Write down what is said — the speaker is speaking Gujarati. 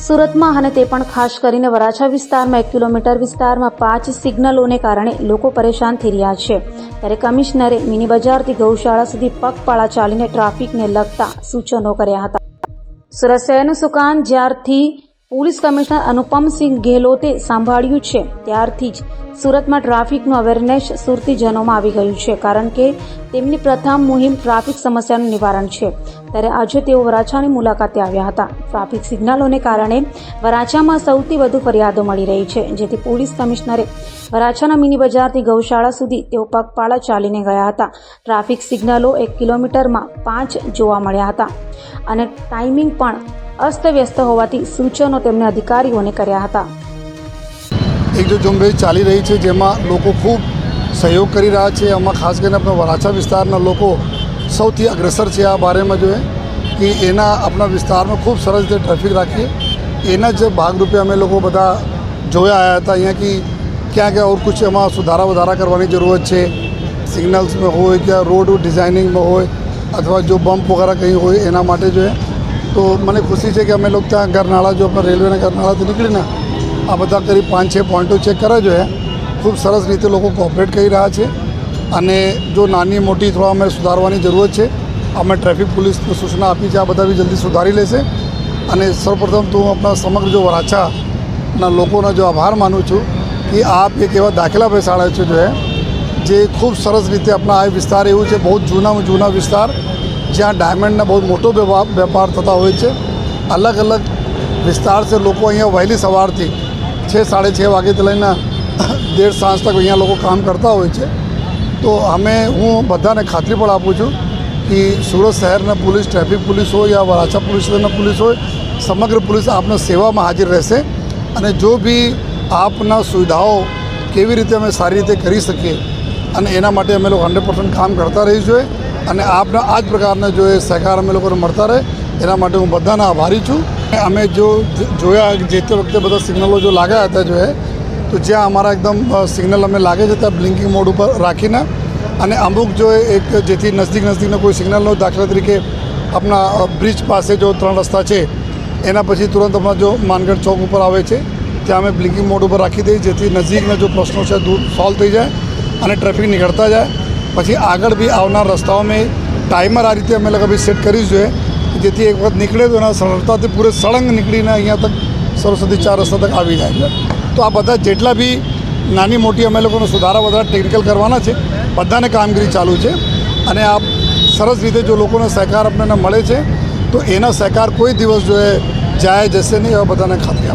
સુરતમાં અને તે પણ ખાસ કરીને વરાછા વિસ્તારમાં 1 કિલોમીટર વિસ્તારમાં 5 સિગ્નલોને કારણે લોકો પરેશાન થઈ રહ્યા છે। ત્યારે કમિશનરે મિની બજારથી ગૌશાળા સુધી પગપાળા ચાલીને ટ્રાફિકને લગતા સૂચનો કર્યા હતા। સુરત શહેરનું સુકાન જ્યારથી પોલીસ કમિશનર અનુપમસિંહ ગેહલોતે સંભાળ્યું છે ત્યારથી જ સુરતમાં ટ્રાફિકનું અવેરનેસ સુરતીજનોમાં આવી ગયું છે, કારણ કે તેમની પ્રથમ મુહિમ ટ્રાફિક સમસ્યાનું નિવારણ છે। ત્યારે આજે તેઓ વરાછાની મુલાકાતે આવ્યા હતા। ટ્રાફિક સિગ્નલોને કારણે વરાછામાં સૌથી વધુ ફરિયાદો મળી રહી છે, જેથી પોલીસ કમિશનરે વરાછાના મિની બજારથી ગૌશાળા સુધી તેઓ પગપાળા ચાલીને ગયા હતા। ટ્રાફિક સિગ્નલો 1 કિલોમીટરમાં 5 જોવા મળ્યા હતા અને ટાઈમિંગ પણ અસ્તવ્યસ્ત હોવાથી સૂચનો તેમણે અધિકારીઓને કર્યા હતા। એક જો ઝુંબેશ ચાલી રહી છે જેમાં લોકો ખૂબ સહયોગ કરી રહ્યા છે। આમાં ખાસ કરીને આપણા વરાછા વિસ્તારના લોકો સૌથી અગ્રેસર છે આ બારેમાં જો કે એના આપણા વિસ્તારમાં ખૂબ સરસ રીતે ટ્રાફિક રાખીએ એના જ ભાગરૂપે અમે લોકો બધા જોયા આવ્યા હતા અહીંયા કે ક્યાં ક્યાં ઓર કુછ એમાં સુધારા વધારા કરવાની જરૂરત છે। સિગ્નલ્સમાં હોય કે રોડ ડિઝાઇનિંગમાં હોય અથવા જો બમ્પ વગેરે કંઈ હોય એના માટે જો તો મને ખુશી છે કે અમે લોકો ત્યાં ગરનાળા જો આપણા રેલવેના ગરનાળાથી નીકળીને આ બધા કરીબ 5-6 પોઈન્ટો ચેક કરે જો ખૂબ સરસ રીતે લોકો કોઓપરેટ કરી રહ્યા છે અને જો નાની મોટી થોડા અમે સુધારવાની જરૂરત છે। અમે ટ્રાફિક પોલીસને સૂચના આપી છે, આ બધા બી જલ્દી સુધારી લેશે અને સૌપ્રથમ તો હું આપણા સમગ્ર જો વરાછાના લોકોનો જો આભાર માનું છું કે આપ એક એવા દાખલા બેસાડે છે જો જે ખૂબ સરસ રીતે આપણા આ વિસ્તાર એવું છે બહુ જૂના વિસ્તાર જ્યાં ડાયમંડના બહુ મોટો વેપાર થતા હોય છે। અલગ અલગ વિસ્તાર છે લોકો અહીંયા વહેલી સવારથી 6-6:30 વાગ્યાથી લઈને 1:30 સાંજ તક અહીંયા લોકો કામ કરતા હોય છે। તો હું બધાને ખાતરી પણ આપું છું કે સુરત શહેરના પોલીસ, ટ્રાફિક પોલીસ હોય યા વરાછા પોલીસ સ્ટેશનના પોલીસ હોય, સમગ્ર પોલીસ આપના સેવામાં હાજર રહેશે અને જો બી આપના સુવિધાઓ કેવી રીતે અમે સારી રીતે કરી શકીએ અને એના માટે અમે લોકો 100% કામ કરતા રહીશું અને આપના આ જ પ્રકારના જો સહકાર અમે લોકોને મળતા રહે એના માટે હું બધાના આભારી છું। અમે જો જોયા જે તે વખતે બધા સિગ્નલો જો લાગ્યા હતા જો તો જ્યાં અમારા એકદમ સિગ્નલ અમે લાગે છે ત્યાં બ્લિંકિંગ મોડ ઉપર રાખીને અને અમુક જો એક જેથી નજીકના કોઈ સિગ્નલનો દાખલા તરીકે આપણા બ્રિજ પાસે જો 3 રસ્તા છે એના પછી તુરંત અમારા જો માનગઢ ચોક ઉપર આવે છે ત્યાં અમે બ્લિંકિંગ મોડ ઉપર રાખી દઈએ જેથી નજીકના જો પ્રશ્નો છે દૂર સોલ્વ થઈ જાય અને ટ્રાફિક નીકળતા જાય। પછી આગળ બી આવનાર રસ્તાઓમાં ટાઈમર આ રીતે અમે લોકો બી સેટ કરી જોઈએ જેથી એક વખત નીકળે તો એના સરળતાથી પૂરે સળંગ નીકળીને અહીંયા તક સરસ્વતી 4 રસ્તા તક આવી જાય। તો આ બધા જેટલા બી નાની મોટી અમે લોકોને સુધારા વધારા ટેકનિકલ કરવાના છે બધાને કામગીરી ચાલુ છે અને આ સરસ રીતે જો લોકોનો સહકાર આપણને મળે છે તો એના સહકાર કોઈ દિવસ જો જાય જશે નહીં એવા બધાને ખાતરી આપે।